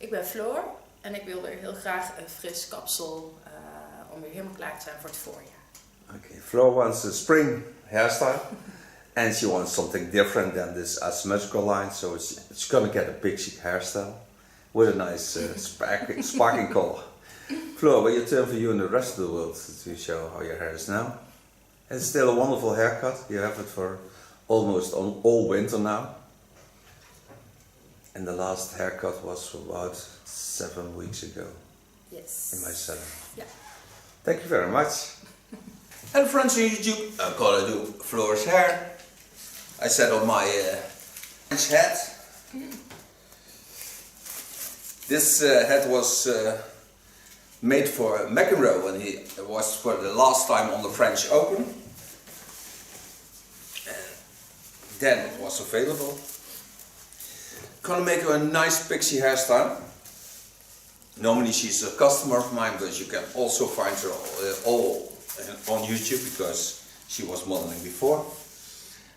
Ik ben Floor en ik wilde heel graag een fris kapsel om weer helemaal klaar te zijn voor het voorjaar. Okay, Floor wants a spring hairstyle and she wants something different than this asymmetrical line, so it's gonna get a Pixie hairstyle with a nice sparkling color. Floor, will you turn for you and the rest of the world to show how your hair is now? It's still a wonderful haircut. You have it for almost all winter now. And the last haircut was about 7 weeks ago. Yes. In my salon. Yeah. Thank you very much. And friends on YouTube, I'm gonna do Floor's hair. I set on my hat. This hat was made for McEnroe when he was for the last time on the French Open. And then it was available. Gonna make her a nice Pixie hairstyle. Normally she's a customer of mine, but you can also find her all on YouTube because she was modeling before.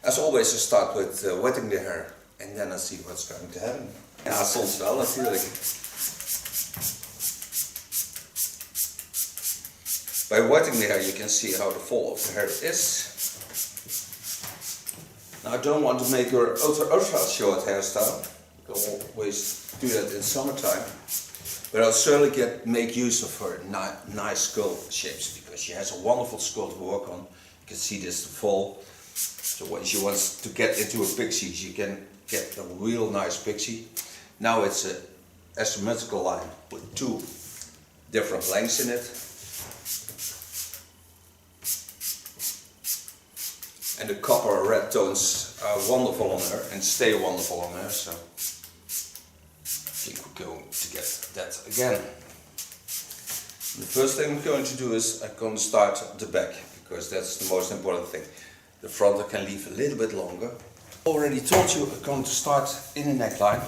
As always, I start with wetting the hair and then I see what's going to happen. Ja, soms wel natuurlijk. By wetting the hair you can see how the fall of the hair is. Now I don't want to make her ultra short hairstyle. You can always do that in summertime. But I'll certainly make use of her nice skull shapes because she has a wonderful skull to work on. You can see this fall. So when she wants to get into a pixie, she can get a real nice pixie. Now it's an asymmetrical line with 2 different lengths in it. And the copper red tones are wonderful on her and stay wonderful on her. So I think we're going to get that again. The first thing I'm going to do is I'm going to start at the back because that's the most important thing. The front I can leave a little bit longer. Already told you I'm going to start in the neckline.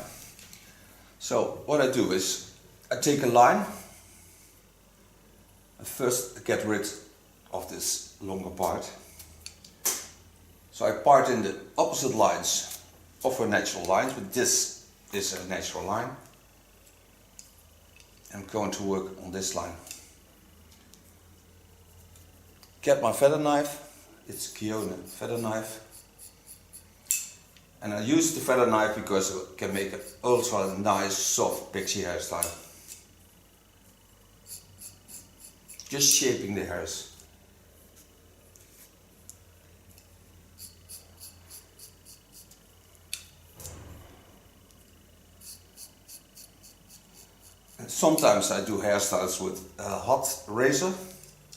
So what I do is I take a line and first get rid of this longer part. So I part in the opposite lines of her natural lines, but this is a natural line. I'm going to work on this line. Get my feather knife, it's a Kiona feather knife. And I use the feather knife because it can make an ultra nice soft pixie hairstyle. Just shaping the hairs. Sometimes I do hairstyles with a hot razor,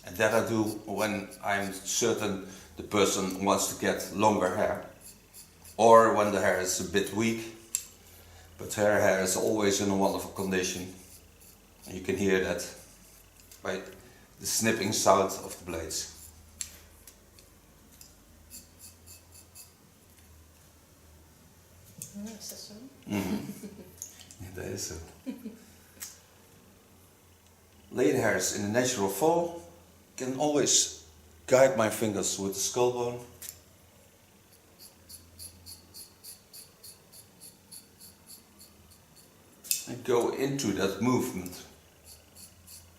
and that I do when I'm certain the person wants to get longer hair, or when the hair is a bit weak, but her hair is always in a wonderful condition. And you can hear that by the snipping sound of the blades. Is dat zo? Ja, dat is zo. Lay the hairs in a natural fall. Can always guide my fingers with the skull bone. And go into that movement.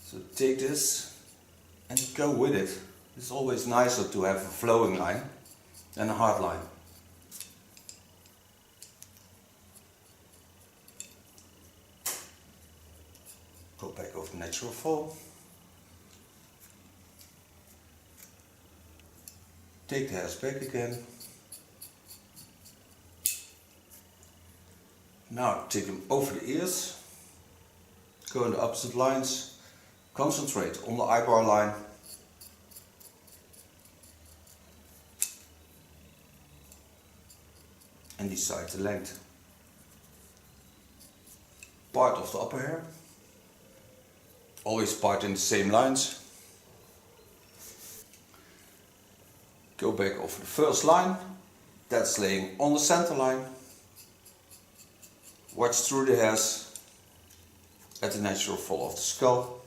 So take this and go with it. It's always nicer to have a flowing line than a hard line. Go back over natural fall. Take the hairs back again. Now take them over the ears. Go in the opposite lines. Concentrate on the eyebrow line. And decide the length. Part of the upper hair. Always part in the same lines. Go back over the first line. That's laying on the center line. Watch through the hairs at the natural fall of the skull.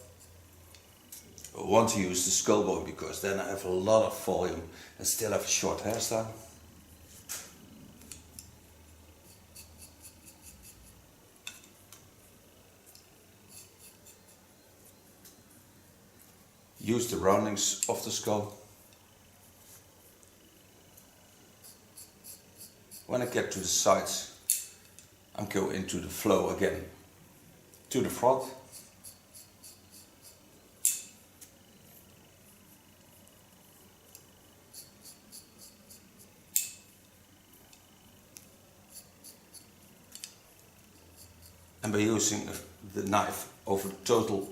I want to use the skull bone because then I have a lot of volume and still have a short hairstyle. use the roundings of the skull. When I get to the sides, I'm going into the flow again, to the front. And by using the knife over the total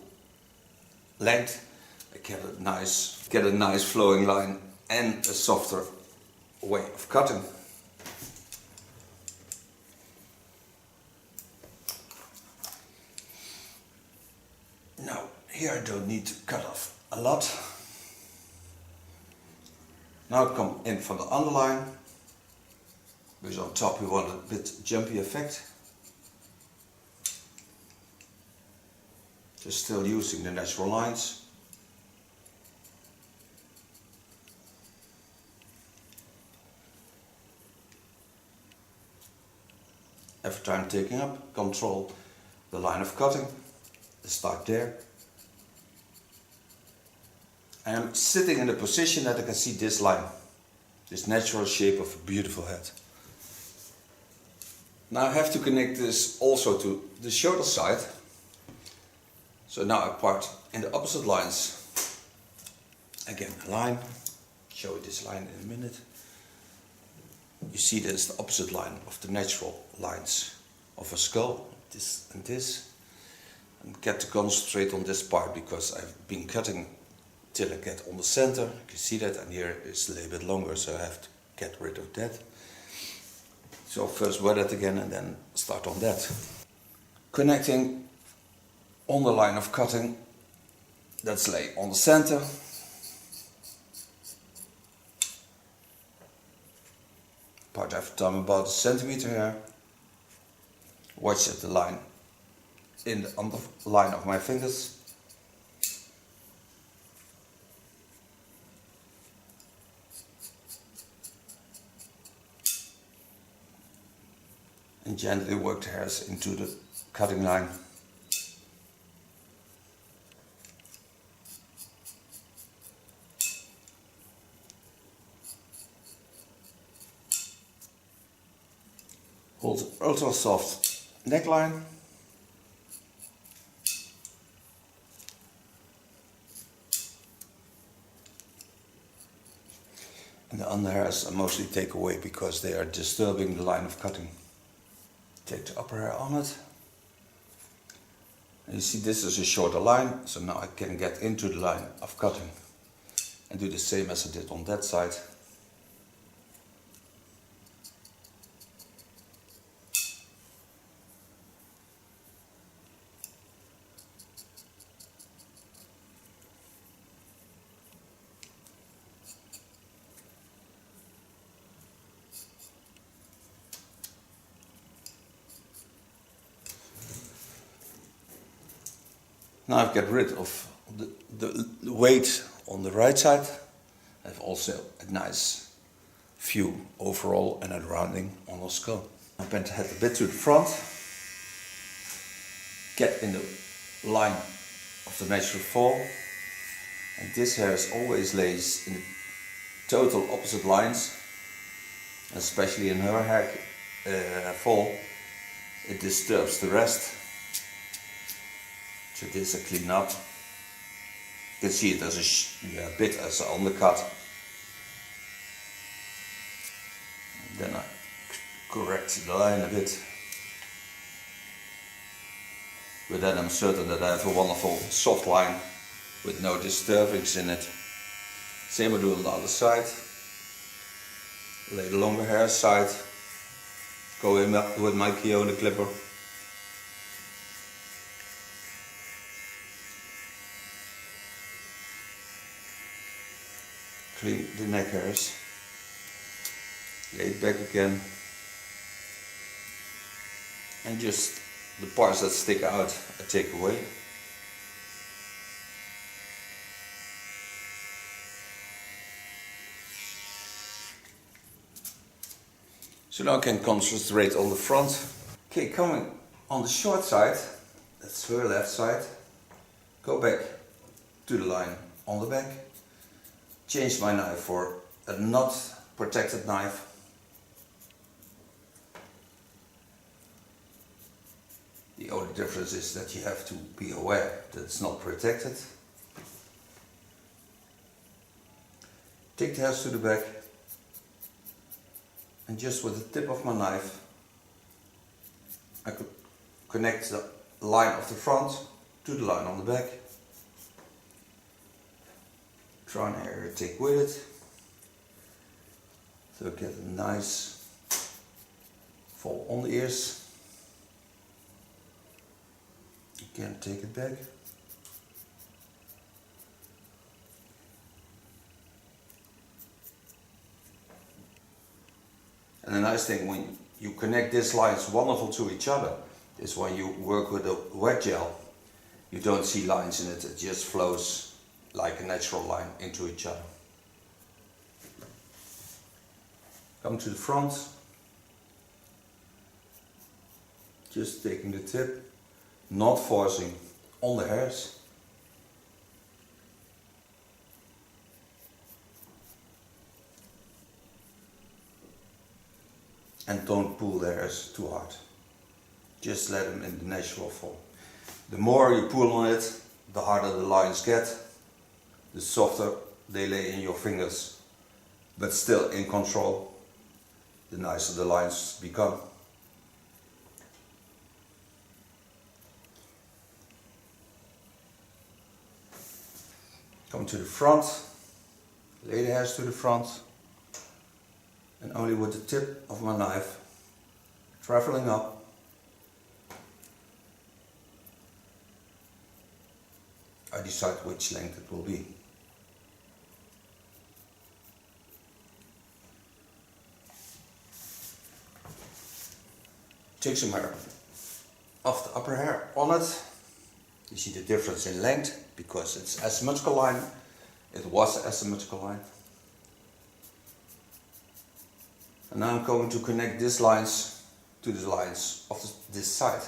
length, I get a nice flowing line and a softer way of cutting. Now, here I don't need to cut off a lot. Now I come in from the underline, because on top we want a bit jumpy effect. Just still using the natural lines. Every time taking up, control the line of cutting. Start there. I am sitting in a position that I can see this line, this natural shape of a beautiful head. Now I have to connect this also to the shoulder side. So now I part in the opposite lines. Again, a line. Show you this line in a minute. You see this the opposite line of the natural lines of a skull. This and this. And get to concentrate on this part because I've been cutting till I get on the center. You can see that, and here it's a little bit longer, so I have to get rid of that. So first wet it again and then start on that. Connecting on the line of cutting, that's lay on the center. Part I've done about a centimeter here. Watch at the line in the underline of my fingers. And gently work the hairs into the cutting line. Hold ultra soft neckline. And the under hairs I mostly take away because they are disturbing the line of cutting. Take the upper hair on it. And you see this is a shorter line, so now I can get into the line of cutting and do the same as I did on that side. Now I've got rid of the weight on the right side. I have also a nice view overall and a rounding on the skull. I bend the head a bit to the front. Get in the line of the natural fall. And this hair is always lays in the total opposite lines. Especially in her hair fall, it disturbs the rest. So this I clean up. You can see it as a bit as an undercut. And then I correct the line a bit. With that I'm certain that I have a wonderful soft line with no disturbings in it. Same I do on the other side. Lay the longer hair aside. Go in with my Kiona clipper. Clean the neck hairs, lay it back again, and just the parts that stick out I take away. So now I can concentrate on the front. Okay, coming on the short side, that's her left side, go back to the line on the back. Change my knife for a not protected knife. The only difference is that you have to be aware that it's not protected. Take the hairs to the back, and just with the tip of my knife I could connect the line of the front to the line on the back. Try an area tick with it, so get a nice fall on the ears. Again, take it back. And the nice thing when you connect these lines wonderful to each other is when you work with a wet gel, you don't see lines in it, it just flows like a natural line into each other. Come to the front, just taking the tip, not forcing on the hairs. And don't pull the hairs too hard. Just let them in the natural form. The more you pull on it, the harder the lines get, the softer they lay in your fingers, but still in control, the nicer the lines become. Come to the front, lay the hairs to the front, and only with the tip of my knife traveling up, I decide which length it will be. Take some hair off the upper hair on it. You see the difference in length because it's asymmetrical line. It was asymmetrical line. And now I'm going to connect these lines to the lines of this side.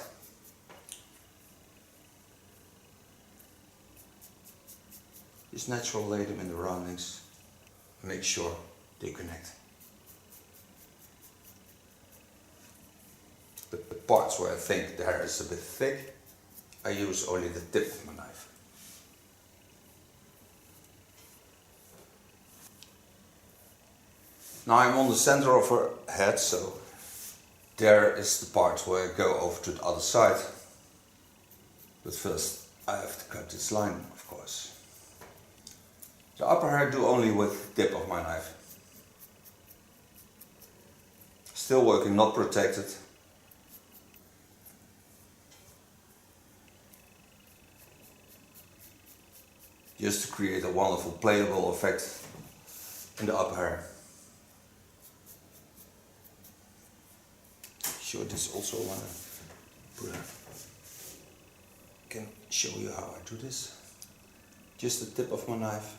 Just naturally lay them in the roundings. Make sure they connect. But the parts where I think the hair is a bit thick, I use only the tip of my knife. Now I'm on the center of her head, so there is the part where I go over to the other side. But first I have to cut this line, of course. The upper hair I do only with the tip of my knife. Still working, not protected. Just to create a wonderful playable effect in the upper hair. Sure, this also want to put can show you how I do this. Just the tip of my knife.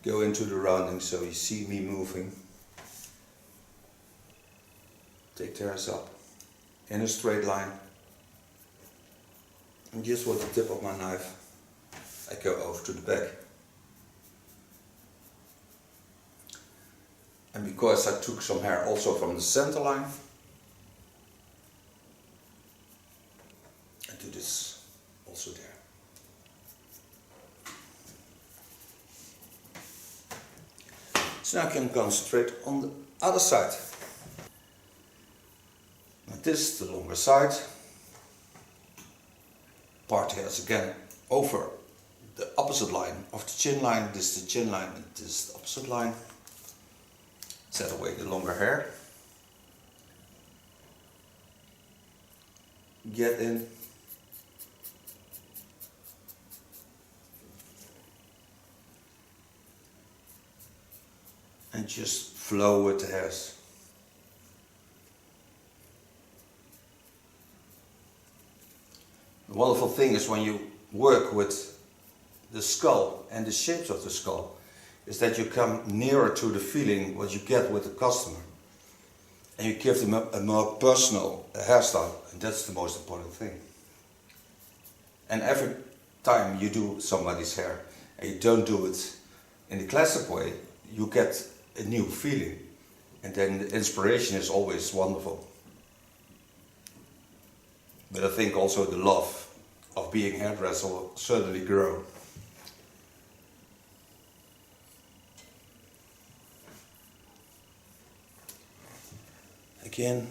Go into the rounding so you see me moving. Take the hairs up in a straight line. And just with the tip of my knife, I go over to the back. And because I took some hair also from the center line, I do this also there. So now I can concentrate on the other side. Now this is the longer side. Part hairs again over the opposite line of the chin line. This is the chin line and this is the opposite line. Set away the longer hair. Get in. And just flow with the hairs. The wonderful thing is when you work with the skull and the shapes of the skull is that you come nearer to the feeling what you get with the customer. And you give them a more personal hairstyle, and that's the most important thing. And every time you do somebody's hair, and you don't do it in the classic way, you get a new feeling. And then the inspiration is always wonderful. But I think also the love of being a hairdresser will certainly grow. Again,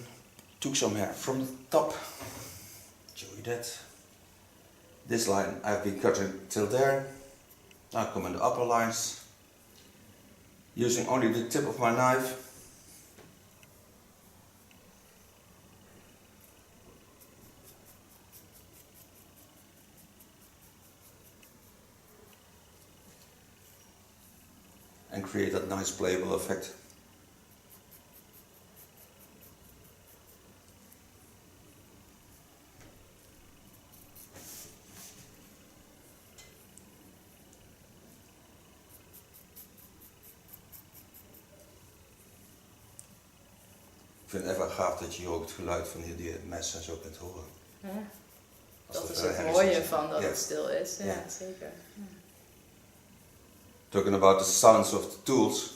took some hair from the top. Show you that. This line I've been cutting till there. Now I come in the upper lines. Using only the tip of my knife. And create that nice playable effect. Ik vind het even gaaf dat je hier ook het geluid van die het mes en zo kunt horen. Ja. Als Dat is er het mooie zit. van dat Ja. het stil is. Ja, Ja. zeker. Ja. Talking about the sounds of the tools,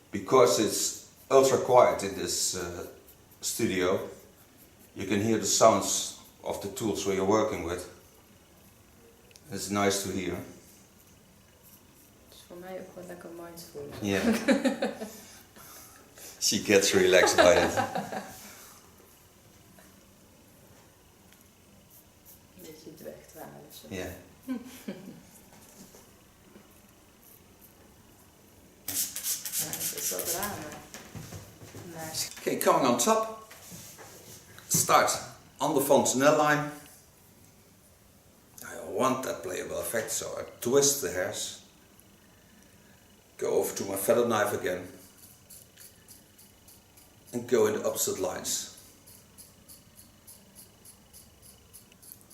because it's ultra quiet in this studio, you can hear the sounds of the tools where you're working with. It's nice to hear. Het is voor mij ook wel lekker mindful. Yeah. She gets relaxed by it. Een beetje het wegdwalen. Zo. Yeah. Ja, het is dat ramen. Nice. Okay, coming on top. Start on the fontanelle line. I want that playable effect, so I twist the hairs. Go over to my feather knife again. And go in the opposite lines.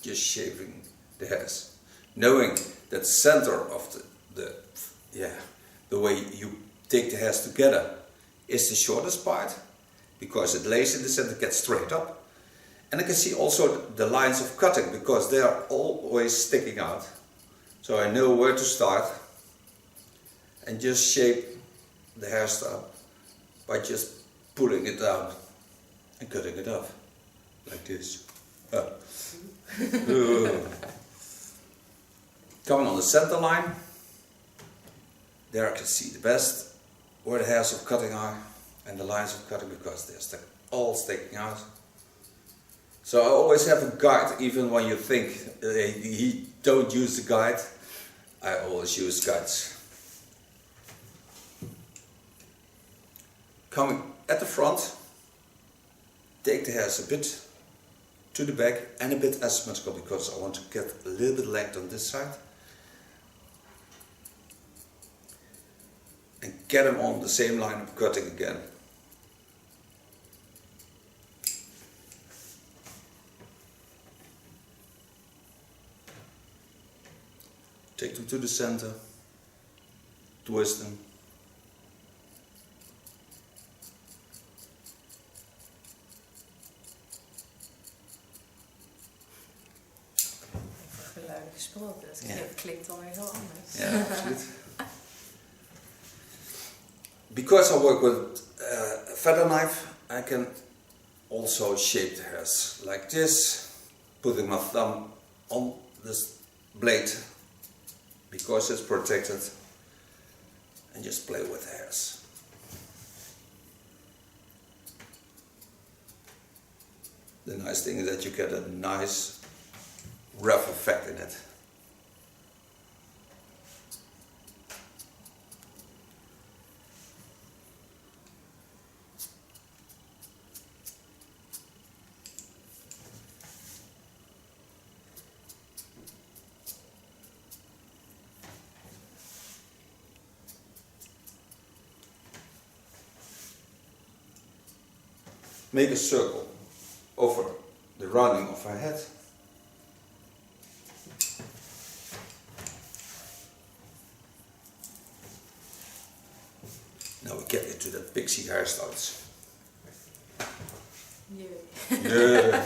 Just shaving the hairs. Knowing that center of the way you take the hairs together is the shortest part, because it lays in the center, gets straight up. And I can see also the lines of cutting, because they are always sticking out. So I know where to start and just shape the hairstyle by just pulling it down and cutting it off, like this. Coming on the center line, there I can see the best where the hairs of cutting are and the lines of cutting, because they're all sticking out. So I always have a guide, even when you think you don't use the guide, I always use guides. Coming at the front, take the hairs a bit to the back and a bit asymmetrical, because I want to get a little bit length on this side. And get them on the same line of cutting again. Take them to the center, twist them. Over geluiden gesproken, dat Ja. klinkt alweer heel anders. Yeah, absolutely. Because I work with a feather knife, I can also shape the hairs like this, putting my thumb on this blade because it's protected, and just play with the hairs. The nice thing is that you get a nice rough effect in it. Make a circle over the rounding of her head. Now we get into the Pixie hairstyles. Jee. Yeah.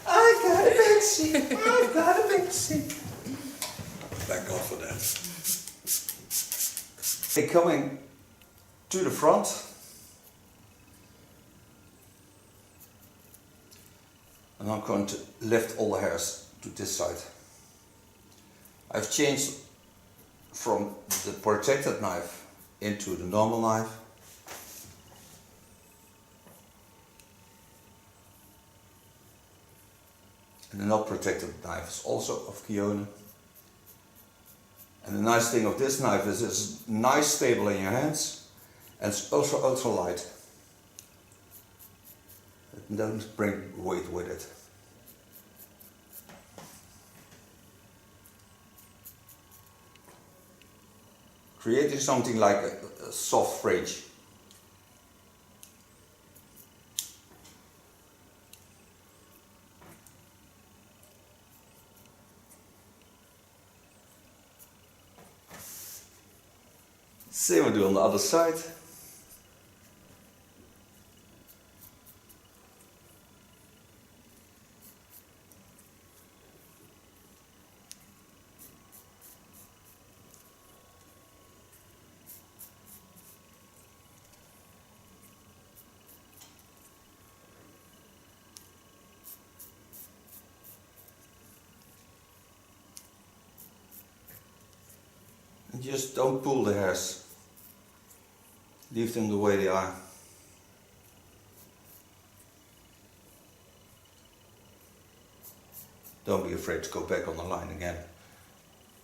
I got a Pixie! I've got a Pixie! Thank God for that. Okay, coming to the front. And I'm going to lift all the hairs to this side. I've changed from the protected knife into the normal knife. And the not protected knife is also of Kione. And the nice thing of this knife is it's nice stable in your hands and it's also ultra light. It doesn't bring weight with it. Creating something like a soft fringe. Same we do on the other side. And just don't pull the hairs. Leave them the way they are. Don't be afraid to go back on the line again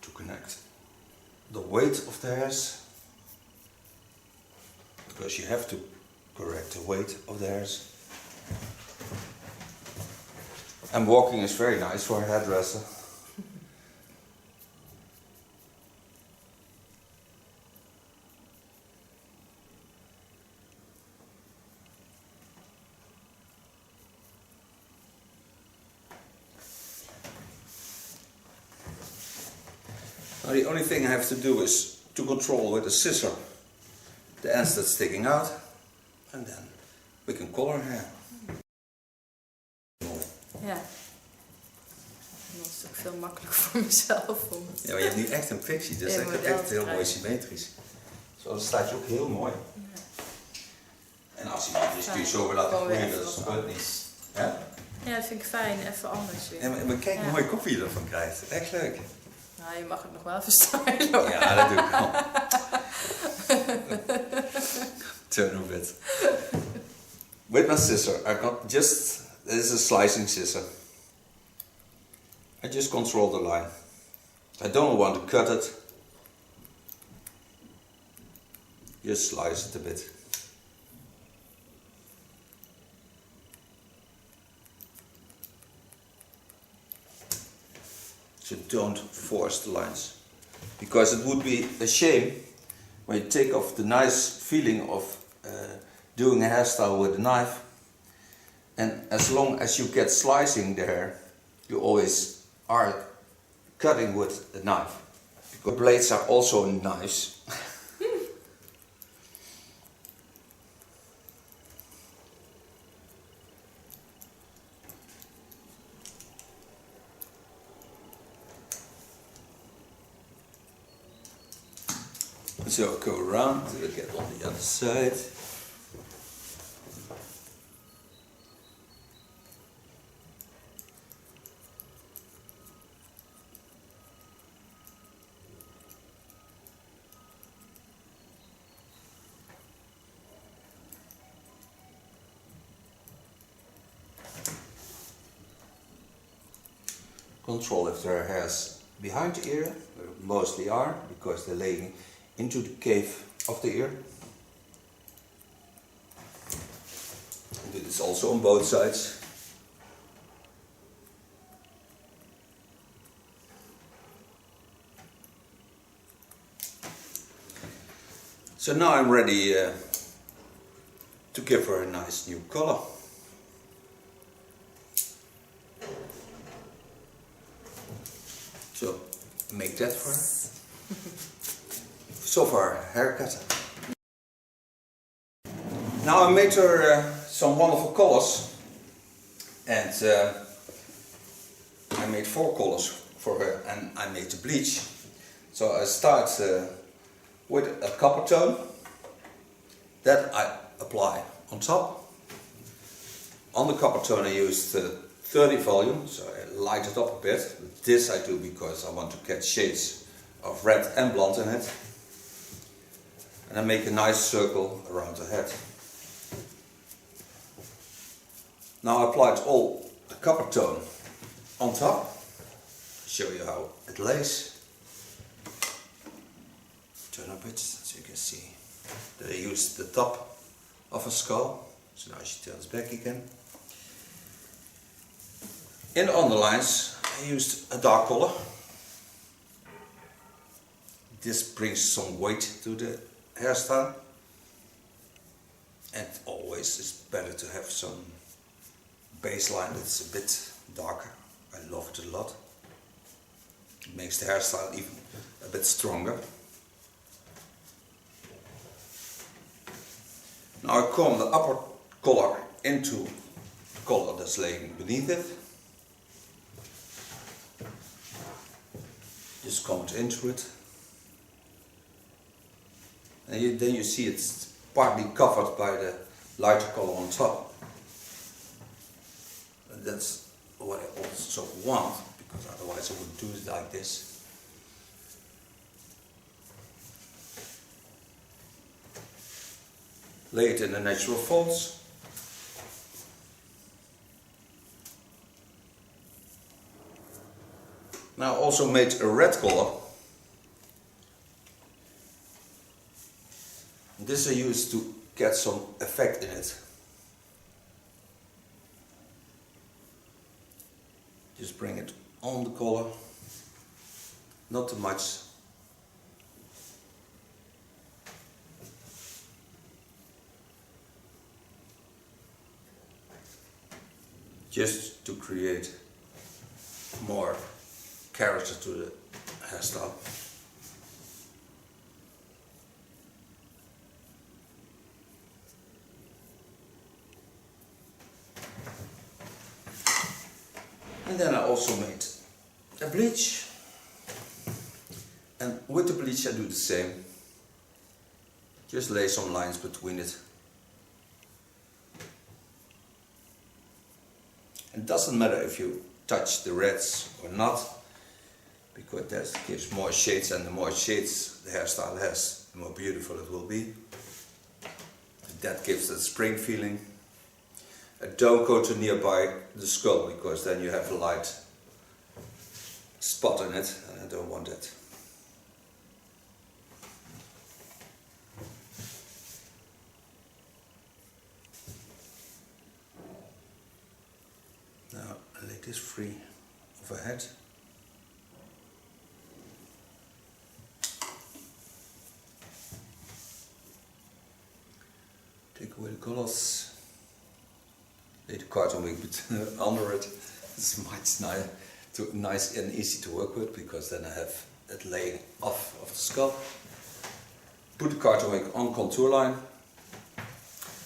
to connect the weight of the hairs, because you have to correct the weight of the hairs. And walking is very nice for a hairdresser. Now the only thing I have to do is to control with a scissor the ends that's sticking out, and then we can color hair. Ja. Dat is ook veel makkelijker voor mezelf. Ja, maar je hebt nu echt een Pixie, dus dat is echt heel mooi symmetrisch. Zo, dat staat je ook heel mooi. Ja. En als je dus kun je zo weer laten groeien, dat gebeurt niet. Ja? Ja, dat vind ik fijn, even anders weer. Ja, maar kijk hoe mooi kopje je ervan krijgt, echt leuk. Nou, je mag het nog wel even stylen hoor. Ja, dat doe ik wel. Theo Knoop it. With my scissor, I got this is a slicing scissor. I just control the line. I don't want to cut it. Just slice it a bit. So don't force the lines, because it would be a shame when you take off the nice feeling of doing a hairstyle with a knife, and as long as you get slicing there, you always are cutting with a knife, because blades are also knives. So go around to get on the other side. Control if there are hairs behind the ear. There mostly are, because they're laying into the cave of the ear. Do this also on both sides. So now I'm ready to give her a nice new color. So make that for her. So far, haircut. Now I made her some wonderful colors, and I made 4 colors for her, and I made the bleach. So I start with a copper tone that I apply on top. On the copper tone I used 30 volume, so I light it up a bit. This I do because I want to get shades of red and blonde in it. And I make a nice circle around the head. Now I applied all the copper tone on top. Show you how it lays. Turn up it so you can see that I used the top of a skull. So now she turns back again. In the underlines I used a dark color. This brings some weight to the hairstyle. And always it's better to have some baseline that's a bit darker. I love it a lot. It makes the hairstyle even a bit stronger. Now I comb the upper color into the color that's laying beneath it. Just comb it into it. And then you see it's partly covered by the lighter color on top. And that's what I also want, because otherwise I wouldn't do it like this. Lay it in the natural folds. Now I also made a red color. This I used to get some effect in it. Just bring it on the collar, not too much. Just to create more character to the hairstyle. And then I also made a bleach, and with the bleach I do the same. Just lay some lines between it. It doesn't matter if you touch the reds or not, because that gives more shades, and the more shades the hairstyle has, the more beautiful it will be. That gives the spring feeling. Don't go too nearby the skull, because then you have a light spot in it, and I don't want that. Now I lay this free overhead. Take away the colors. Lay the carton wig under it. It's much nice and easy to work with, because then I have it laying off of the skull. Put the carton wig on contour line.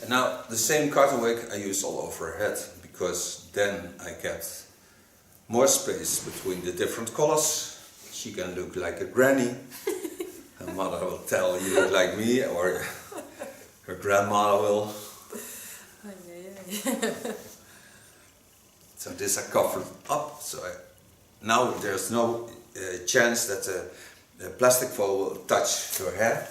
And now the same carton wig I use all over her head, because then I get more space between the different colors. She can look like a granny. Her mother will tell you look like me, or her grandmother will. So this I covered up, so now there's no chance that the plastic foil will touch her hair.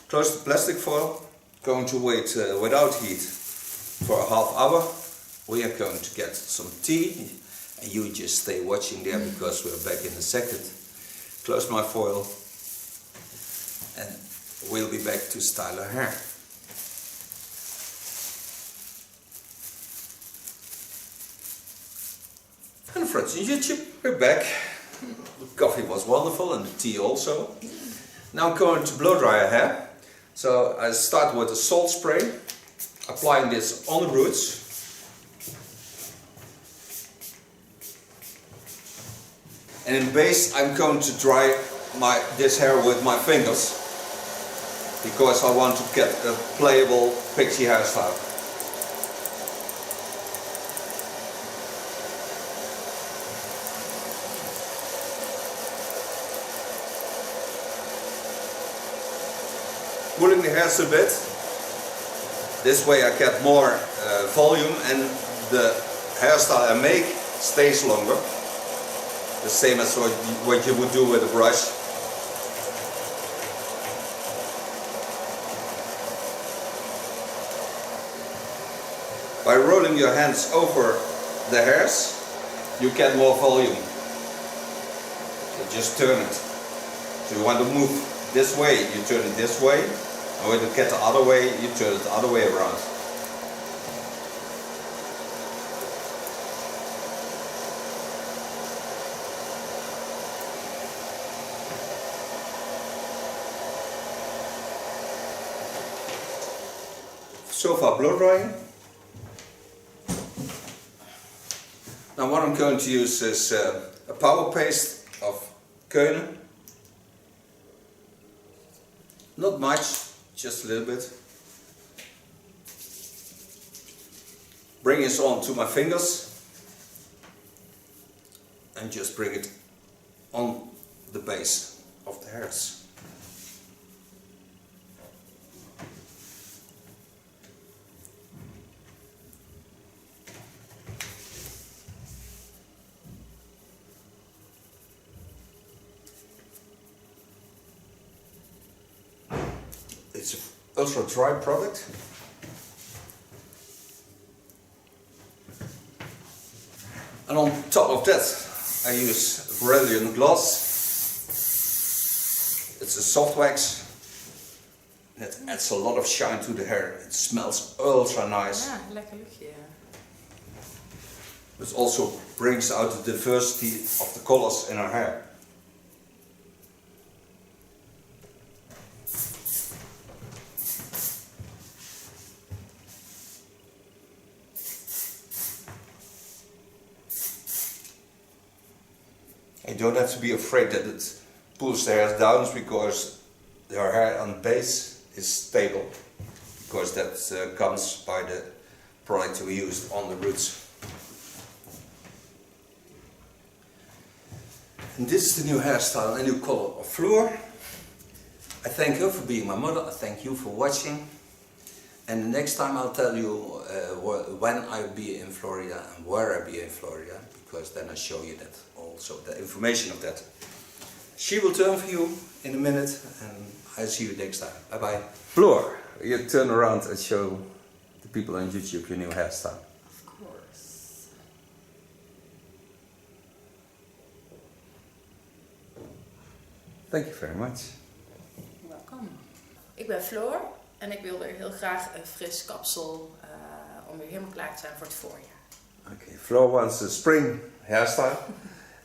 Close the plastic foil, going to wait without heat for a half hour. We are going to get some tea, and you just stay watching there, because we're back in a second. Close my foil, and we'll be back to style her hair. And friends on YouTube, we're back. The coffee was wonderful, and the tea also. Now I'm going to blow dry her hair. So I start with a salt spray, applying this on the roots. And in base I'm going to dry this hair with my fingers, because I want to get a playable pixie hairstyle. pulling the hairs a bit. This way I get more volume and the hairstyle I make stays longer. The same as what you would do with a brush. By rolling your hands over the hairs, you get more volume. So just turn it. So you want to move this way, you turn it this way. And when you get the other way, you turn it the other way around. So far blow drying. Now what I'm going to use is a power paste of Keunen. Not much, just a little bit. Bring this on to my fingers and just bring it on the base of the hairs. It's an ultra dry product. And on top of that I use Brilliant Gloss. It's a soft wax. It adds a lot of shine to the hair. It smells ultra nice. Ja, lekker luchtje. It also brings out the diversity of the colors in our hair. You don't have to be afraid that it pulls the hairs down because your hair on base is stable, because that comes by the product we used on the roots. And this is the new hairstyle and new color of Floor. I thank her for being my mother, I thank you for watching, and the next time I'll tell you when I'll be in Florida and where I'll be in Florida, because then I show you that also, the information of that. She will turn for you in a minute and I'll see you next time. Bye bye. Floor, you turn around and show the people on YouTube your new hairstyle. Of course. Thank you very much. Welkom. Ik ben Floor en ik wilde heel graag een fris kapsel om weer helemaal klaar te zijn voor het voorjaar. Okay, Floor wants a spring hairstyle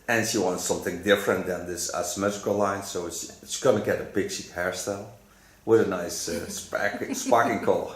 and she wants something different than this asymmetrical line, so it's gonna get a Pixie hairstyle with a nice sparkling color.